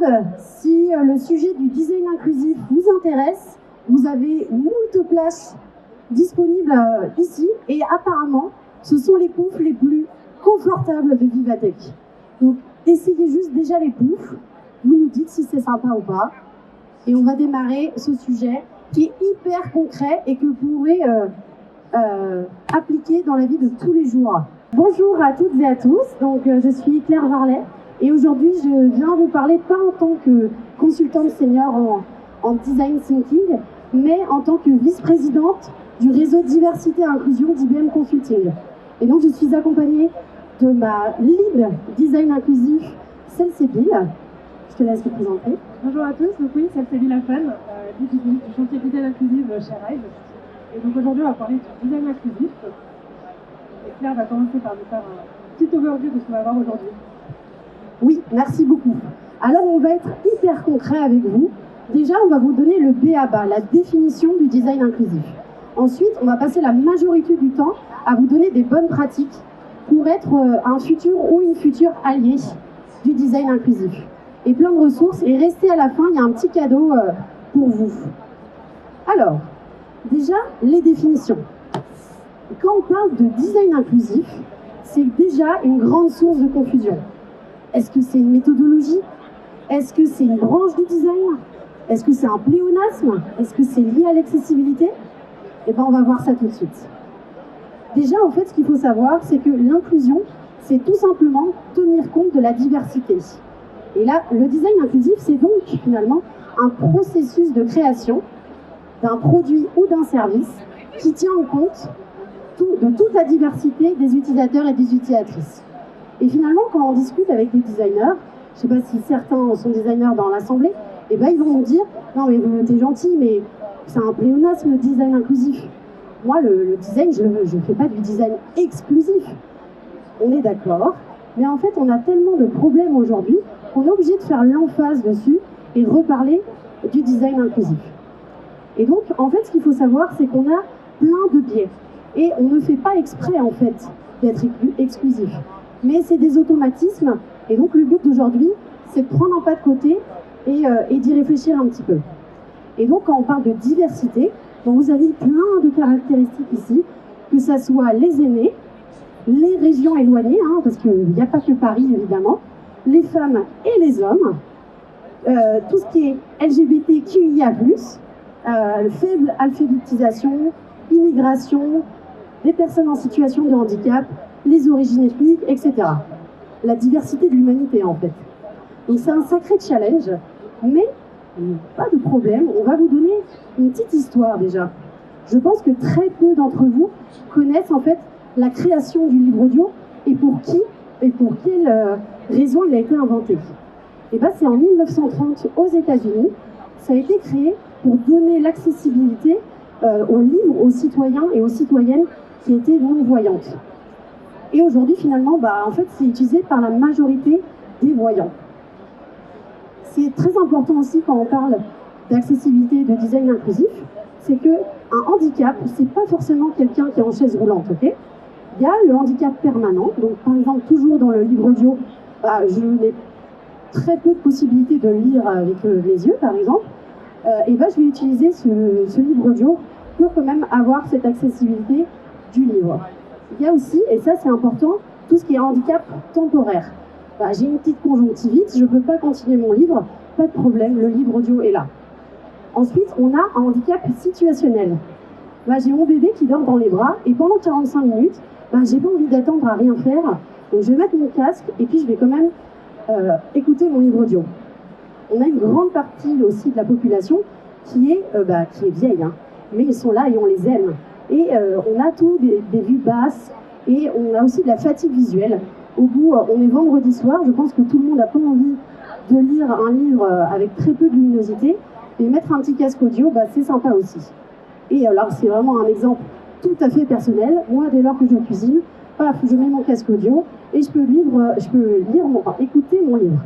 monde, si le sujet du design inclusif vous intéresse, vous avez moult places disponibles ici et apparemment, ce sont les poufs les plus confortables de Vivatech. Donc, essayez juste déjà les poufs, vous nous dites si c'est sympa ou pas et on va démarrer ce sujet qui est hyper concret et que vous pourrez appliquer dans la vie de tous les jours. Bonjour à toutes et à tous, donc je suis Claire Varlet et aujourd'hui je viens vous parler pas en tant que consultante senior en design thinking, mais en tant que vice-présidente du réseau diversité et inclusion d'IBM Consulting. Et donc je suis accompagnée de ma lead design inclusif, Cécile. Je te laisse te présenter. Bonjour à tous, donc oui, Cécile Lafan, lead du chantier design inclusif chez Rise. Et donc aujourd'hui on va parler du design inclusif. Et Claire va commencer par nous faire un petit overview de ce qu'on va voir aujourd'hui. Oui, merci beaucoup. Alors on va être hyper concret avec vous. Déjà, on va vous donner le b.a.-ba, la définition du design inclusif. Ensuite, on va passer la majorité du temps à vous donner des bonnes pratiques pour être un futur ou une future alliée du design inclusif. Et plein de ressources. Et restez à la fin, il y a un petit cadeau pour vous. Alors, déjà, les définitions. Quand on parle de design inclusif, c'est déjà une grande source de confusion. Est-ce que c'est une méthodologie? Est-ce que c'est une branche du design? Est-ce que c'est un pléonasme? Est-ce que c'est lié à l'accessibilité? Eh bien, on va voir ça tout de suite. Déjà, en fait, ce qu'il faut savoir, c'est que l'inclusion, c'est tout simplement tenir compte de la diversité. Et là, le design inclusif, c'est donc finalement un processus de création d'un produit ou d'un service qui tient en compte de toute la diversité des utilisateurs et des utilisatrices. Et finalement, quand on discute avec des designers, je ne sais pas si certains sont designers dans l'assemblée, et ben ils vont nous dire « Non mais t'es gentil, mais c'est un pléonasme le design inclusif. Moi, le design, je ne fais pas du design exclusif. » On est d'accord, mais en fait, on a tellement de problèmes aujourd'hui qu'on est obligé de faire l'emphase dessus et reparler du design inclusif. Et donc, en fait, ce qu'il faut savoir, c'est qu'on a plein de biais. Et on ne fait pas exprès, en fait, d'être exclusif. Mais c'est des automatismes. Et donc, le but d'aujourd'hui, c'est de prendre un pas de côté et d'y réfléchir un petit peu. Et donc, quand on parle de diversité, donc vous avez plein de caractéristiques ici, que ce soit les aînés, les régions éloignées, hein, parce qu'il n'y a pas que Paris, évidemment, les femmes et les hommes, tout ce qui est LGBTQIA+, faible alphabétisation, immigration, les personnes en situation de handicap, les origines ethniques, etc. La diversité de l'humanité, en fait. Donc c'est un sacré challenge, mais pas de problème, on va vous donner une petite histoire déjà. Je pense que très peu d'entre vous connaissent en fait la création du livre audio et pour qui et pour quelle raison il a été inventé. Et bien c'est en 1930 aux États-Unis, ça a été créé pour donner l'accessibilité aux livres aux citoyens et aux citoyennes qui étaient non-voyantes. Et aujourd'hui finalement, en fait c'est utilisé par la majorité des voyants. C'est très important aussi quand on parle d'accessibilité et de design inclusif, c'est qu'un handicap, c'est pas forcément quelqu'un qui est en chaise roulante, ok? Il y a le handicap permanent, donc par exemple toujours dans le livre audio, je n'ai très peu de possibilités de lire avec les yeux par exemple, et je vais utiliser ce livre audio pour quand même avoir cette accessibilité du livre. Il y a aussi, et ça c'est important, tout ce qui est handicap temporaire. J'ai une petite conjonctivite, je ne peux pas continuer mon livre, pas de problème, le livre audio est là. Ensuite, on a un handicap situationnel. J'ai mon bébé qui dort dans les bras et pendant 45 minutes, j'ai pas envie d'attendre à rien faire, donc je vais mettre mon casque et puis je vais quand même écouter mon livre audio. On a une grande partie aussi de la population qui est vieille, hein, mais ils sont là et on les aime. Et on a tous des vues basses et on a aussi de la fatigue visuelle. Au bout, on est vendredi soir, je pense que tout le monde n'a pas envie de lire un livre avec très peu de luminosité, et mettre un petit casque audio, c'est sympa aussi. Et alors, c'est vraiment un exemple tout à fait personnel. Moi, dès lors que je cuisine, je mets mon casque audio et je peux écouter mon livre.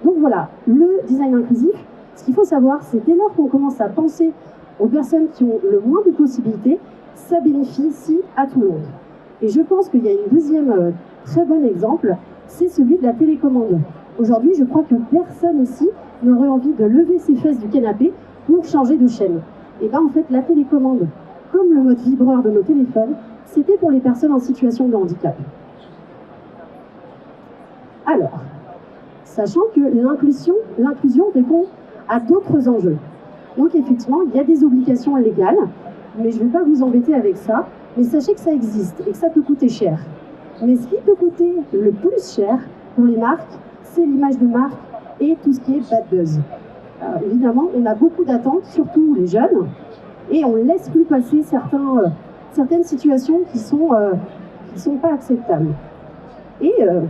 Donc voilà, le design inclusif, ce qu'il faut savoir, c'est dès lors qu'on commence à penser aux personnes qui ont le moins de possibilités, ça bénéficie à tout le monde. Et je pense qu'il y a une deuxième très bon exemple, c'est celui de la télécommande. Aujourd'hui, je crois que personne ici n'aurait envie de lever ses fesses du canapé pour changer de chaîne. Et bien en fait, la télécommande, comme le mode vibreur de nos téléphones, c'était pour les personnes en situation de handicap. Alors, sachant que l'inclusion répond à d'autres enjeux. Donc effectivement, il y a des obligations légales, mais je ne vais pas vous embêter avec ça, mais sachez que ça existe et que ça peut coûter cher. Mais ce qui peut coûter le plus cher pour les marques, c'est l'image de marque et tout ce qui est bad buzz. Évidemment, on a beaucoup d'attentes, surtout les jeunes, et on ne laisse plus passer certaines situations qui sont pas acceptables. Et il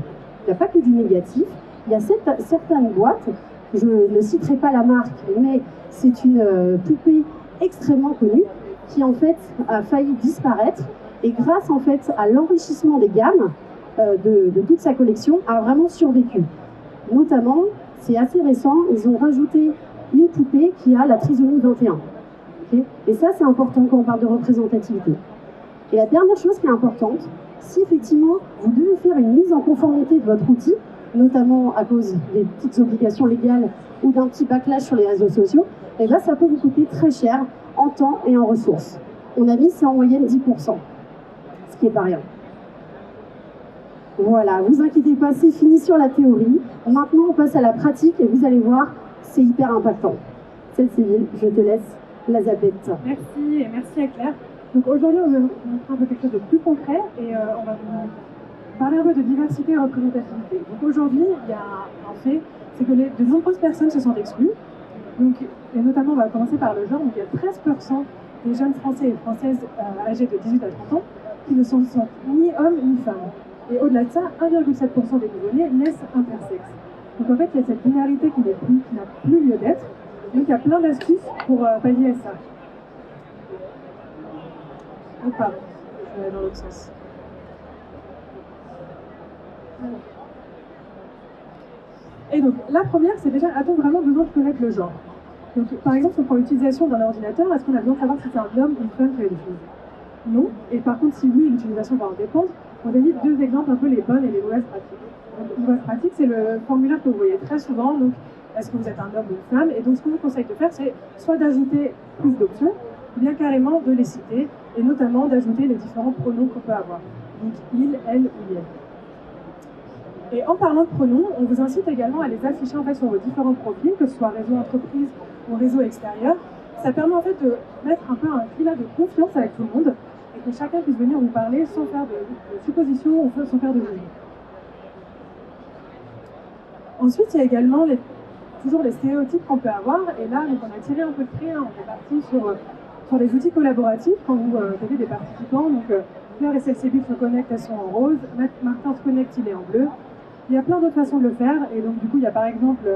n'y a pas que du négatif, il y a certaines boîtes, je ne citerai pas la marque, mais c'est une poupée extrêmement connue qui en fait a failli disparaître et grâce en fait à l'enrichissement des gammes de toute sa collection a vraiment survécu. Notamment, c'est assez récent, ils ont rajouté une poupée qui a la trisomie 21. Okay, et ça, c'est important quand on parle de représentativité. Et la dernière chose qui est importante, si effectivement vous devez faire une mise en conformité de votre outil, notamment à cause des petites obligations légales ou d'un petit backlash sur les réseaux sociaux, et bien ça peut vous coûter très cher en temps et en ressources. On a mis c'est en moyenne 10%, ce qui n'est pas rien. Voilà, vous inquiétez pas, c'est fini sur la théorie. Maintenant, on passe à la pratique et vous allez voir, c'est hyper impactant. Cécile, je te laisse la zapette. Merci et merci à Claire. Donc aujourd'hui, on va vous montrer un peu quelque chose de plus concret et on va vous parler un peu de diversité et représentativité. Donc aujourd'hui, il y a un fait, c'est que de nombreuses personnes se sentent exclues. Donc, et notamment, on va commencer par le genre. Donc il y a 13% des jeunes Français et Françaises âgés de 18 à 30 ans qui ne se sentent ni hommes ni femmes. Et au-delà de ça, 1,7% des nouveau-nés naissent intersexes. Donc en fait, il y a cette binarité qui n'a plus lieu d'être. Donc il y a plein d'astuces pour pallier à ça. Oh, pardon, je vais dans l'autre sens. Et donc, la première, c'est déjà, a-t-on vraiment besoin de connaître le genre? Donc, par exemple, si on prend l'utilisation d'un ordinateur, est-ce qu'on a besoin de savoir si c'est un homme ou une femme qui l'utilise? Non. Et par contre, si oui, l'utilisation va en dépendre. On a mis deux exemples, un peu les bonnes et les mauvaises pratiques. Donc, une mauvaise pratique, c'est le formulaire que vous voyez très souvent. Donc, est-ce que vous êtes un homme ou une femme? Et donc, ce qu'on vous conseille de faire, c'est soit d'ajouter plus d'options, ou bien carrément de les citer, et notamment d'ajouter les différents pronoms qu'on peut avoir. Donc, il, elle ou il. Et en parlant de pronoms, on vous incite également à les afficher en fait sur vos différents profils, que ce soit réseau entreprise ou réseau extérieur. Ça permet en fait de mettre un peu un climat de confiance avec tout le monde et que chacun puisse venir vous parler sans faire de suppositions ou sans faire de jugement. Ensuite, il y a également toujours les stéréotypes qu'on peut avoir. Et là, donc, on a tiré un peu de trait, on est parti sur les outils collaboratifs quand vous avez des participants. Donc, Fleur et SLCB se connectent, elles sont en rose. Martin se connecte, il est en bleu. Il y a plein d'autres façons de le faire, et donc du coup il y a par exemple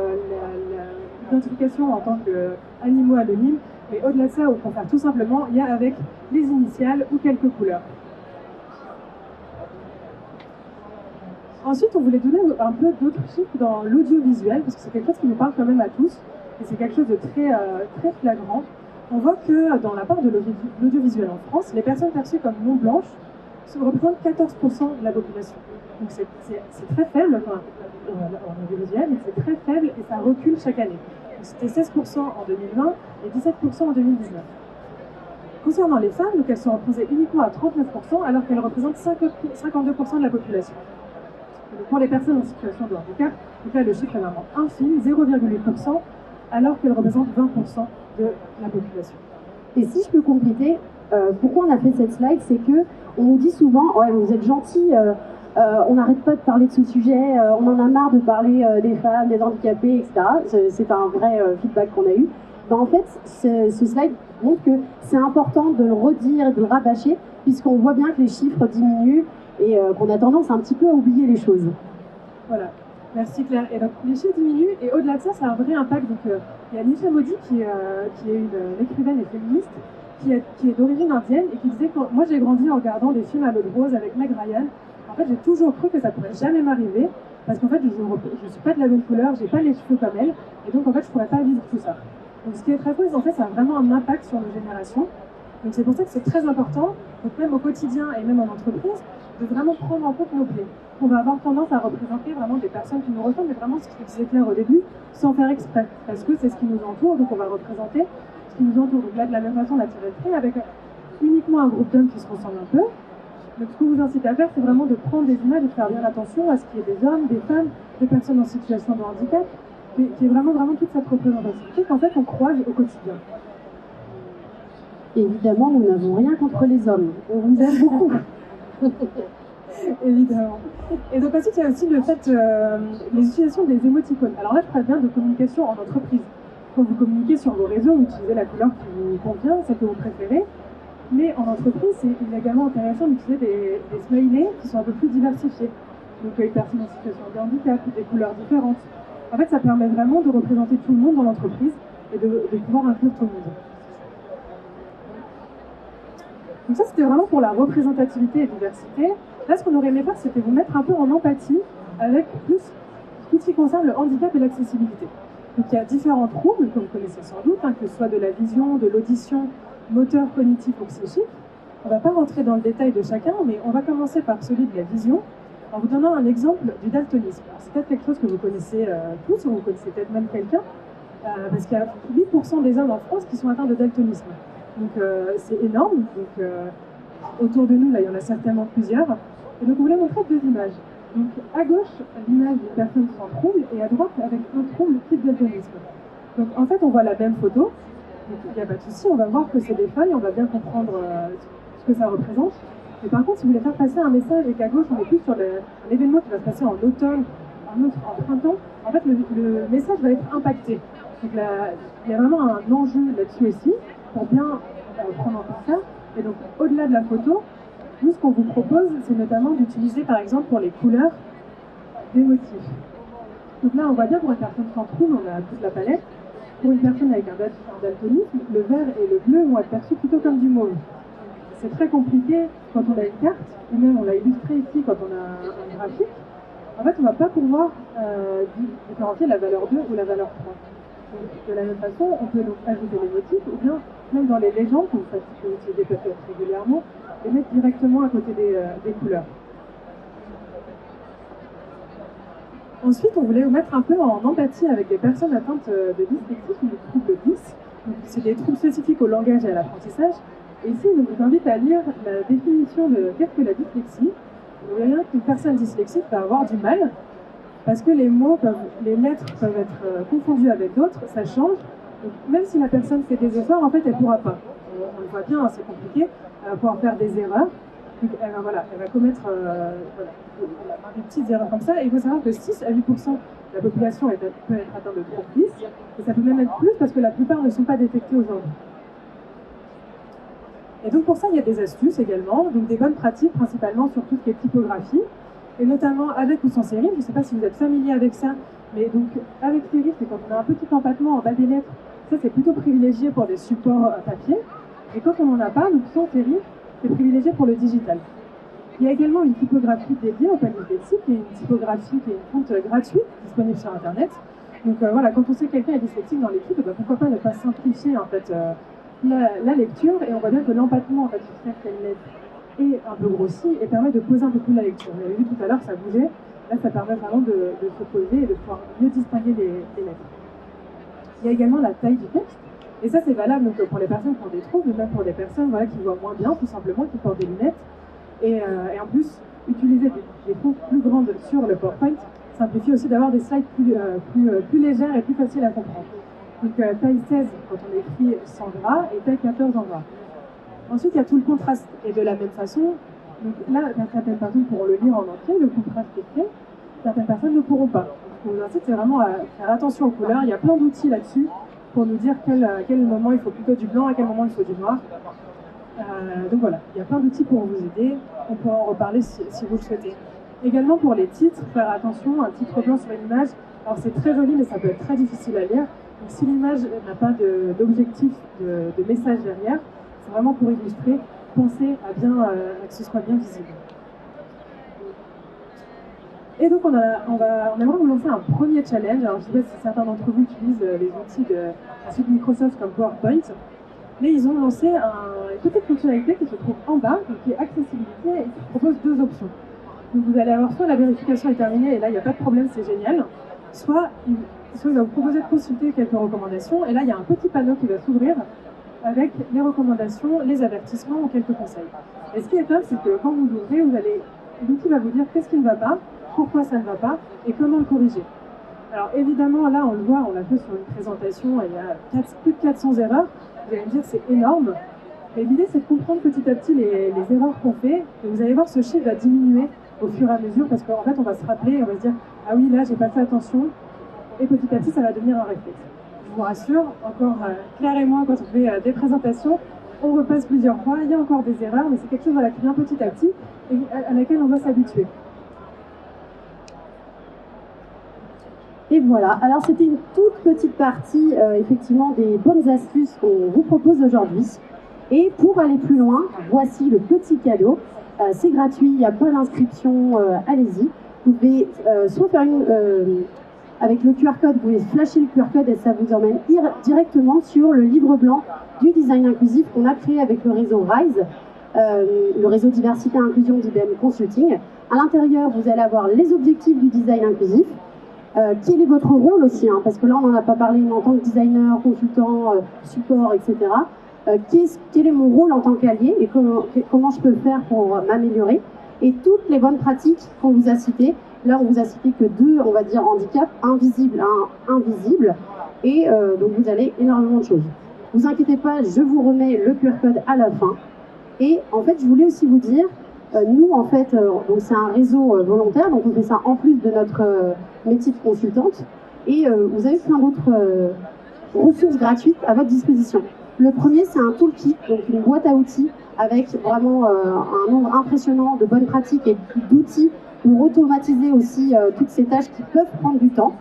l'identification en tant qu'animaux anonymes, mais au-delà de ça, on peut faire tout simplement, il y a avec les initiales ou quelques couleurs. Ensuite, on voulait donner un peu d'autres chiffres dans l'audiovisuel, parce que c'est quelque chose qui nous parle quand même à tous, et c'est quelque chose de très, très flagrant. On voit que dans la part de l'audiovisuel en France, les personnes perçues comme non blanches représentent 14% de la population. Donc c'est très faible en audiovisuel, mais c'est très faible et ça recule chaque année. C'était 16% en 2020 et 17% en 2019. Concernant les femmes, donc elles sont représentées uniquement à 39%, alors qu'elles représentent 52% de la population. Donc pour les personnes en situation de handicap, donc là le chiffre est vraiment infime, 0,8%, alors qu'elles représentent 20% de la population. Et si je peux compléter, pourquoi on a fait cette slide, c'est que on nous dit souvent, ouais, vous êtes gentils, on n'arrête pas de parler de ce sujet, on en a marre de parler des femmes, des handicapés, etc. C'est un vrai feedback qu'on a eu. Ben, en fait, ce slide montre que c'est important de le redire et de le rabâcher, puisqu'on voit bien que les chiffres diminuent et qu'on a tendance un petit peu à oublier les choses. Voilà, merci Claire. Et donc les chiffres diminuent, et au-delà de ça, ça a un vrai impact. Donc il y a Nisha Modi qui est une écrivaine et féministe, qui est d'origine indienne, et qui disait que moi j'ai grandi en regardant des films à l'eau de rose avec Meg Ryan. En fait, j'ai toujours cru que ça pourrait jamais m'arriver, parce qu'en fait, je ne suis pas de la même couleur, j'ai pas les cheveux comme elle, et donc en fait, je pourrais pas vivre tout ça. Donc ce qui est très faux, en fait, ça a vraiment un impact sur nos générations. Donc c'est pour ça que c'est très important, donc même au quotidien et même en entreprise, de vraiment prendre en compte nos plaies. On va avoir tendance à représenter vraiment des personnes qui nous ressemblent, mais vraiment ce que disait Claire au début, sans faire exprès, parce que c'est ce qui nous entoure, donc on va représenter ce qui nous entoure. Donc là, de la même façon, on a tiré le trait avec uniquement un groupe d'hommes qui se ressemblent un peu. Donc ce que je vous incite à faire, c'est vraiment de prendre des images et de faire bien attention à ce qu'il y ait des hommes, des femmes, des personnes en situation de handicap, qui est vraiment toute cette représentativité qu'en fait on croise au quotidien. Évidemment, nous n'avons rien contre les hommes. On vous aime beaucoup. Évidemment. Et donc ensuite, il y a aussi le fait, les utilisations des émoticônes. Alors là, je parle bien de communication en entreprise. Quand vous communiquez sur vos réseaux, vous utilisez la couleur qui vous convient, celle que vous préférez. Mais en entreprise, il est également intéressant d'utiliser des smileys qui sont un peu plus diversifiés. Donc les personnes en situation de handicap, des couleurs différentes. En fait, ça permet vraiment de représenter tout le monde dans l'entreprise et de pouvoir inclure tout le monde. Donc ça, c'était vraiment pour la représentativité et diversité. Là, ce qu'on aurait aimé faire, c'était vous mettre un peu en empathie avec plus tout ce qui concerne le handicap et l'accessibilité. Donc il y a différents troubles, comme vous connaissez sans doute, que ce soit de la vision, de l'audition, moteur, cognitif ou psychique. On ne va pas rentrer dans le détail de chacun, mais on va commencer par celui de la vision, en vous donnant un exemple du daltonisme. C'est peut-être quelque chose que vous connaissez tous, ou vous connaissez peut-être même quelqu'un, parce qu'il y a 8% des hommes en France qui sont atteints de daltonisme. Donc c'est énorme. Donc autour de nous, là, il y en a certainement plusieurs. Et donc on voulait montrer deux images. Donc à gauche, l'image d'une personne sans trouble, et à droite, avec un trouble type daltonisme. Donc en fait, on voit la même photo. Donc il n'y a pas de souci, on va voir que c'est des feuilles, on va bien comprendre ce que ça représente. Mais par contre, si vous voulez faire passer un message et qu'à gauche, on est plus sur un événement qui va se passer en automne, un autre en printemps, en fait, le message va être impacté. Donc là, il y a vraiment un enjeu là-dessus aussi, pour bien prendre en compte ça. Et donc, au-delà de la photo, nous, ce qu'on vous propose, c'est notamment d'utiliser, par exemple, pour les couleurs, des motifs. Donc là, on voit bien pour une personne sans trouble, on a toute la palette. Pour une personne avec un daltonisme, le vert et le bleu vont être perçus plutôt comme du mauve. C'est très compliqué quand on a une carte, ou même on l'a illustré ici quand on a un graphique. En fait, on ne va pas pouvoir différencier la valeur 2 ou la valeur 3. Donc, de la même façon, on peut donc ajouter les motifs, ou bien, même dans les légendes, que vous utilisez peut-être régulièrement, les mettre directement à côté des couleurs. Ensuite, on voulait vous mettre un peu en empathie avec des personnes atteintes de dyslexie ou de troubles 10. C'est des troubles spécifiques au langage et à l'apprentissage. Et ici, je vous invite à lire la définition de qu'est-ce que la dyslexie. Vous voyez bien qu'une personne dyslexique va avoir du mal parce que les lettres peuvent être confondues avec d'autres, ça change. Donc, même si la personne fait des efforts, en fait, elle ne pourra pas. On le voit bien, c'est compliqué. Elle va pouvoir faire des erreurs. Donc, elle va commettre des petites erreurs comme ça. Et il faut savoir que 6 à 8% de la population peut être atteinte de troubles 10. Et ça peut même être plus parce que la plupart ne sont pas détectés aujourd'hui. Et donc pour ça, il y a des astuces également, donc des bonnes pratiques principalement sur tout ce qui est typographie, et notamment avec ou sans sérif. Je ne sais pas si vous êtes familier avec ça, mais donc avec sérif, c'est quand on a un petit empattement en bas des lettres. Ça, c'est plutôt privilégié pour des supports papier. Et quand on n'en a pas, donc sans sérif, c'est privilégié pour le digital. Il y a également une typographie dédiée au panneau dyslexique, qui est une typographie qui est une fonte gratuite, disponible sur Internet. Donc voilà, quand on sait que quelqu'un est dyslexique dans l'équipe, pourquoi pas ne pas simplifier en fait la lecture, et on voit bien que l'empattement en fait, sur certaines lettres est un peu grossi et permet de poser un peu plus la lecture. Vous avez vu tout à l'heure, ça bougeait. Là, ça permet vraiment de se poser et de pouvoir mieux distinguer les lettres. Il y a également la taille du texte. Et ça, c'est valable donc, pour les personnes qui ont des troubles, même pour des personnes voilà, qui voient moins bien, tout simplement, qui portent des lunettes. Et en plus, utiliser des fonts plus grandes sur le PowerPoint simplifie aussi d'avoir des slides plus légères et plus faciles à comprendre. Donc taille 16 quand on écrit 100 gras et taille 14 en gras. Ensuite, il y a tout le contraste. Et de la même façon, donc là, certaines personnes pourront le lire en entier, le contraste est fait. Certaines personnes ne pourront pas. Donc, je vous incite vraiment à faire attention aux couleurs. Il y a plein d'outils là-dessus pour nous dire à quel moment il faut plutôt du blanc, à quel moment il faut du noir. Donc voilà, il y a plein d'outils pour vous aider. On peut en reparler si vous le souhaitez. Également pour les titres, faire attention, un titre blanc sur une image. Alors c'est très joli, mais ça peut être très difficile à lire. Donc si l'image n'a pas d'objectif de message derrière, c'est vraiment pour illustrer, pensez à que ce soit bien visible. Et donc on aimerait vous lancer un premier challenge. Alors je ne sais pas si certains d'entre vous utilisent les outils de Microsoft comme PowerPoint. mais ils ont lancé une petite fonctionnalité qui se trouve en bas, donc qui est accessibilité, et qui propose deux options. Donc vous allez avoir soit la vérification est terminée, et là il n'y a pas de problème, c'est génial, soit il va vous proposer de consulter quelques recommandations, et là il y a un petit panneau qui va s'ouvrir avec les recommandations, les avertissements ou quelques conseils. Et ce qui est top, c'est que quand vous l'ouvrez, l'outil va vous dire qu'est-ce qui ne va pas, pourquoi ça ne va pas, et comment le corriger. Alors évidemment, là on le voit, on l'a fait sur une présentation, et il y a plus de 400 erreurs, vous allez me dire c'est énorme, mais l'idée c'est de comprendre petit à petit les erreurs qu'on fait, et vous allez voir ce chiffre va diminuer au fur et à mesure, parce qu'en fait on va se rappeler, on va se dire ah oui là j'ai pas fait attention, et petit à petit ça va devenir un réflexe. Je vous rassure, encore Claire et moi quand on fait des présentations, on repasse plusieurs fois, il y a encore des erreurs, mais c'est quelque chose qui vient petit à petit, et à laquelle on doit s'habituer. Et voilà, alors c'était une toute petite partie effectivement des bonnes astuces qu'on vous propose aujourd'hui. Et pour aller plus loin, voici le petit cadeau. C'est gratuit, il n'y a pas d'inscription, allez-y. Vous pouvez soit faire avec le QR code, vous pouvez flasher le QR code et ça vous emmène directement sur le livre blanc du design inclusif qu'on a créé avec le réseau RISE, le réseau diversité et inclusion d'IBM Consulting. À l'intérieur, vous allez avoir les objectifs du design inclusif. Quel est votre rôle aussi, hein, parce que là on n'en a pas parlé en tant que designer, consultant, support, etc. Quel est mon rôle en tant qu'allié et comment je peux faire pour m'améliorer, et toutes les bonnes pratiques qu'on vous a citées. Là on vous a cité que deux, on va dire, handicaps, un visible, un invisible, et donc vous avez énormément de choses. Vous inquiétez pas, je vous remets le QR code à la fin. Et en fait je voulais aussi vous dire, nous, en fait, donc c'est un réseau volontaire, donc on fait ça en plus de notre métier de consultante. Et vous avez plein d'autres ressources gratuites à votre disposition. Le premier, c'est un toolkit, donc une boîte à outils avec vraiment un nombre impressionnant de bonnes pratiques et d'outils pour automatiser aussi toutes ces tâches qui peuvent prendre du temps.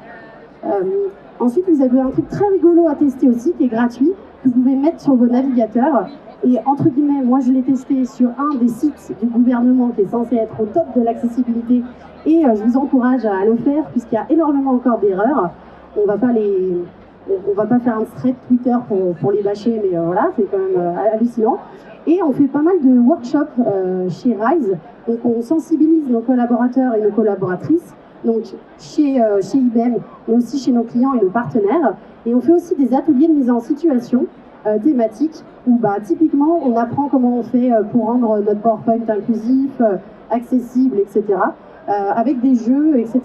Ensuite, vous avez un truc très rigolo à tester aussi, qui est gratuit, que vous pouvez mettre sur vos navigateurs. Et entre guillemets, moi je l'ai testé sur un des sites du gouvernement qui est censé être au top de l'accessibilité, et je vous encourage à le faire puisqu'il y a énormément encore d'erreurs. On va pas faire un thread Twitter pour les bâcher, mais voilà, c'est quand même hallucinant. Et on fait pas mal de workshops chez RISE, donc on sensibilise nos collaborateurs et nos collaboratrices, donc chez IBM, mais aussi chez nos clients et nos partenaires. Et on fait aussi des ateliers de mise en situation thématiques où typiquement on apprend comment on fait pour rendre notre PowerPoint inclusif, accessible, etc. Avec des jeux, etc.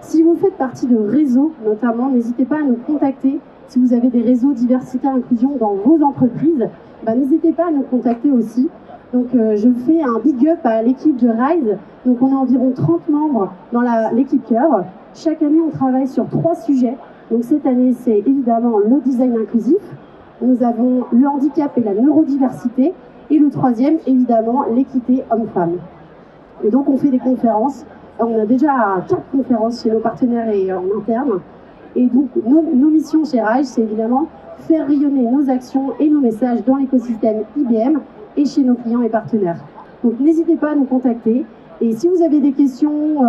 Si vous faites partie de réseaux notamment, n'hésitez pas à nous contacter. Si vous avez des réseaux diversité inclusion dans vos entreprises, n'hésitez pas à nous contacter aussi. Donc je fais un big up à l'équipe de RISE. Donc on est environ 30 membres dans l'équipe cœur. Chaque année on travaille sur 3 sujets. Donc cette année c'est évidemment le design inclusif. Nous avons le handicap et la neurodiversité. Et le troisième, évidemment, l'équité homme-femme. Et donc, on fait des conférences. On a déjà 4 conférences chez nos partenaires et en interne. Et donc, nos missions chez RISE, c'est évidemment faire rayonner nos actions et nos messages dans l'écosystème IBM et chez nos clients et partenaires. Donc, n'hésitez pas à nous contacter. Et si vous avez des questions,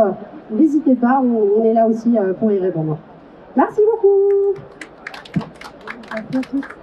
n'hésitez pas, on est là aussi pour y répondre. Merci beaucoup. Merci à tous.